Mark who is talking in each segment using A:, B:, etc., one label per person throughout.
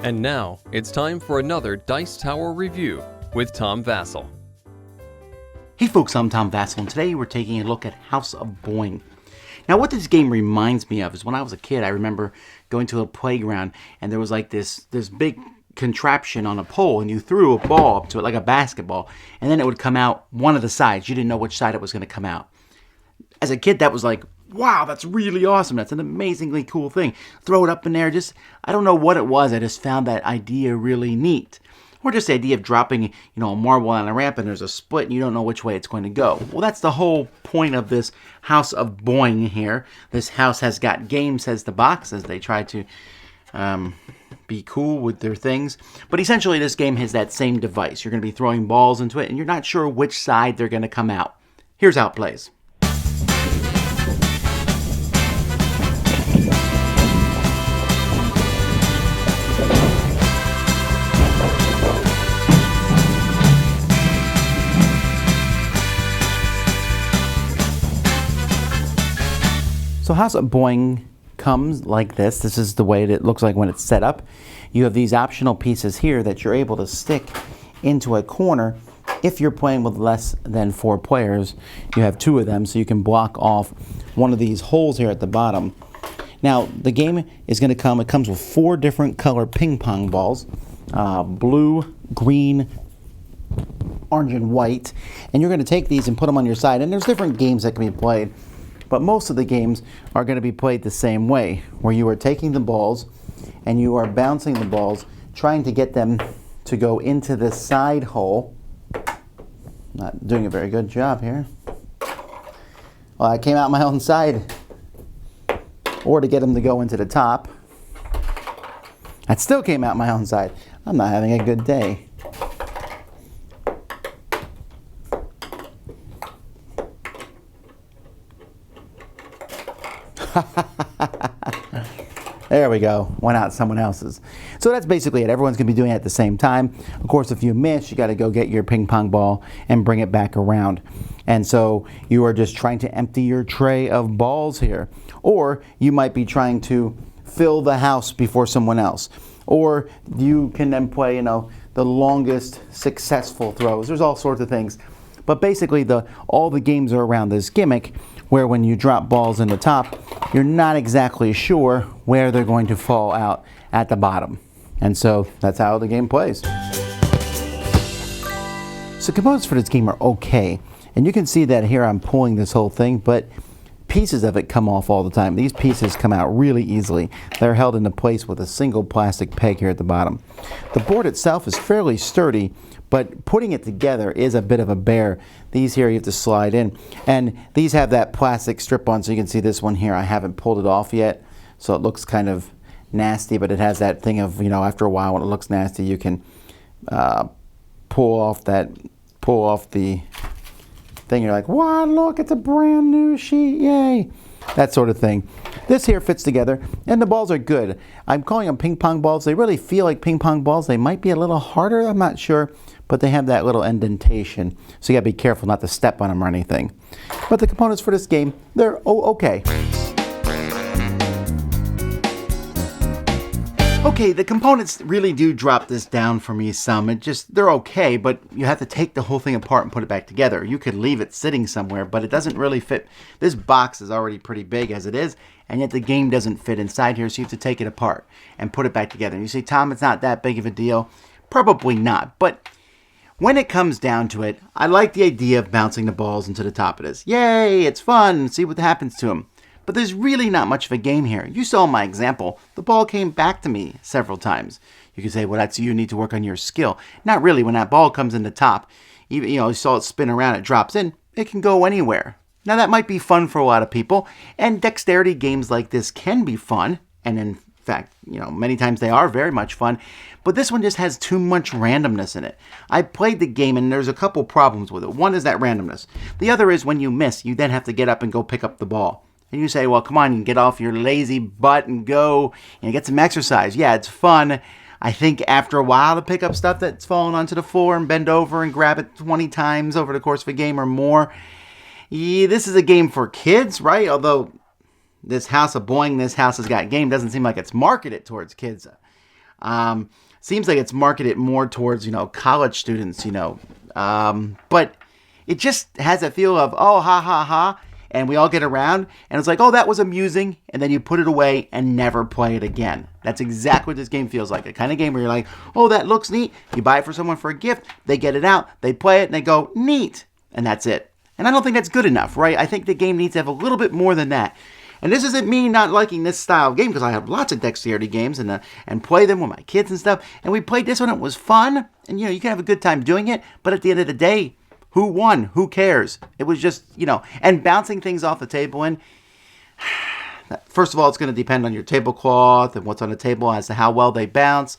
A: And now, it's time for another Dice Tower review with Tom Vasel.
B: Hey folks, I'm Tom Vasel, and today we're taking a look at House of Boing. Now what this game reminds me of is when I was a kid, I remember going to a playground and there was like this big contraption on a pole, and you threw a ball up to it like a basketball, and then it would come out one of the sides. You didn't know which side it was going to come out. As a kid, that was like, wow, that's really awesome. That's an amazingly cool thing. Throw it up in there. I don't know what it was. I just found that idea really neat. Or just the idea of dropping, a marble on a ramp and there's a split and you don't know which way it's going to go. Well, that's the whole point of this House of Boing here. This house has got game, says the box, as they try to be cool with their things. But essentially, this game has that same device. You're going to be throwing balls into it and you're not sure which side they're going to come out. Here's how it plays. So House of Boing comes like this. This is the way it looks like when it's set up. You have these optional pieces here that you're able to stick into a corner. If you're playing with less than 4 players, you have 2 of them, so you can block off one of these holes here at the bottom. Now, the game is going to come, it comes with 4 different color ping pong balls, blue, green, orange, and white. And you're going to take these and put them on your side. And there's different games that can be played. But most of the games are going to be played the same way, where you are taking the balls and you are bouncing the balls, trying to get them to go into the side hole. Not doing a very good job here. Well, I came out my own side. Or to get them to go into the top. I still came out my own side. I'm not having a good day. There we go. Went out someone else's. So that's basically it. Everyone's going to be doing it at the same time. Of course, if you miss, you got to go get your ping pong ball and bring it back around. And so you are just trying to empty your tray of balls here. Or you might be trying to fill the house before someone else. Or you can then play, the longest successful throws. There's all sorts of things. But basically, all the games are around this gimmick where when you drop balls in the top, you're not exactly sure where they're going to fall out at the bottom. And so that's how the game plays. So components for this game are okay. And you can see that here I'm pulling this whole thing, but pieces of it come off all the time. These pieces come out really easily. They're held into place with a single plastic peg here at the bottom. The board itself is fairly sturdy, but putting it together is a bit of a bear. These here you have to slide in. And these have that plastic strip on, so you can see this one here. I haven't pulled it off yet, so it looks kind of nasty, but it has that thing of, after a while when it looks nasty, you can pull off the thing. You're like, wow, look, it's a brand new sheet, yay. That sort of thing. This here fits together, and the balls are good. I'm calling them ping pong balls. They really feel like ping pong balls. They might be a little harder, I'm not sure, but they have that little indentation, so you gotta be careful not to step on them or anything. But the components for this game, they're okay. Okay, the components really do drop this down for me some. They're okay, but you have to take the whole thing apart and put it back together. You could leave it sitting somewhere, but it doesn't really fit. This box is already pretty big as it is, and yet the game doesn't fit inside here, so you have to take it apart and put it back together. And you say, Tom, it's not that big of a deal. Probably not, but when it comes down to it, I like the idea of bouncing the balls into the top of this. Yay, it's fun. See what happens to them. But there's really not much of a game here. You saw my example. The ball came back to me several times. You could say, well, you need to work on your skill. Not really. When that ball comes in the top, even, you saw it spin around, it drops in, it can go anywhere. Now, that might be fun for a lot of people, and dexterity games like this can be fun, and in fact, many times they are very much fun, but this one just has too much randomness in it. I played the game, and there's a couple problems with it. One is that randomness. The other is when you miss, you then have to get up and go pick up the ball. And you say, well, come on, you get off your lazy butt and go and get some exercise. Yeah, it's fun. I think after a while to pick up stuff that's fallen onto the floor and bend over and grab it 20 times over the course of a game or more. Yeah, this is a game for kids, right? Although this House of Boing, this House Has Got Game, doesn't seem like it's marketed towards kids. Seems like it's marketed more towards, college students, but it just has a feel of, oh, ha, ha, ha, and we all get around, and it's like, oh, that was amusing, and then you put it away and never play it again. That's exactly what this game feels like. A kind of game where you're like, oh, that looks neat. You buy it for someone for a gift, they get it out, they play it, and they go, neat, and that's it. And I don't think that's good enough, right? I think the game needs to have a little bit more than that. And this isn't me not liking this style of game, because I have lots of dexterity games and play them with my kids and stuff. And we played this one, it was fun, and you can have a good time doing it, but at the end of the day, who won? Who cares? It was just, and bouncing things off the table. And first of all, it's going to depend on your tablecloth and what's on the table as to how well they bounce.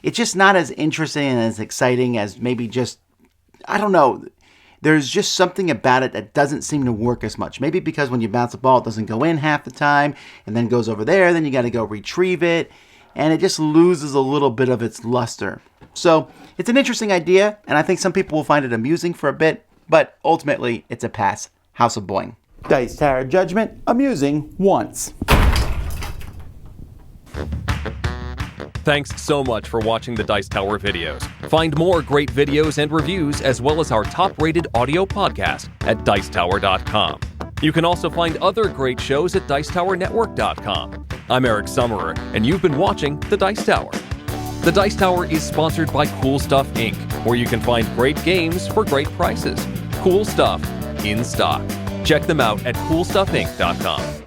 B: It's just not as interesting and as exciting as maybe just, I don't know. There's just something about it that doesn't seem to work as much. Maybe because when you bounce a ball, it doesn't go in half the time and then goes over there. Then you got to go retrieve it. And it just loses a little bit of its luster. So it's an interesting idea, and I think some people will find it amusing for a bit, but ultimately it's a pass. House of Boing. Dice Tower Judgment, amusing once.
A: Thanks so much for watching the Dice Tower videos. Find more great videos and reviews, as well as our top-rated audio podcast at Dicetower.com. You can also find other great shows at Dicetowernetwork.com. I'm Eric Summerer, and you've been watching The Dice Tower. The Dice Tower is sponsored by Cool Stuff Inc., where you can find great games for great prices. Cool stuff in stock. Check them out at CoolStuffInc.com.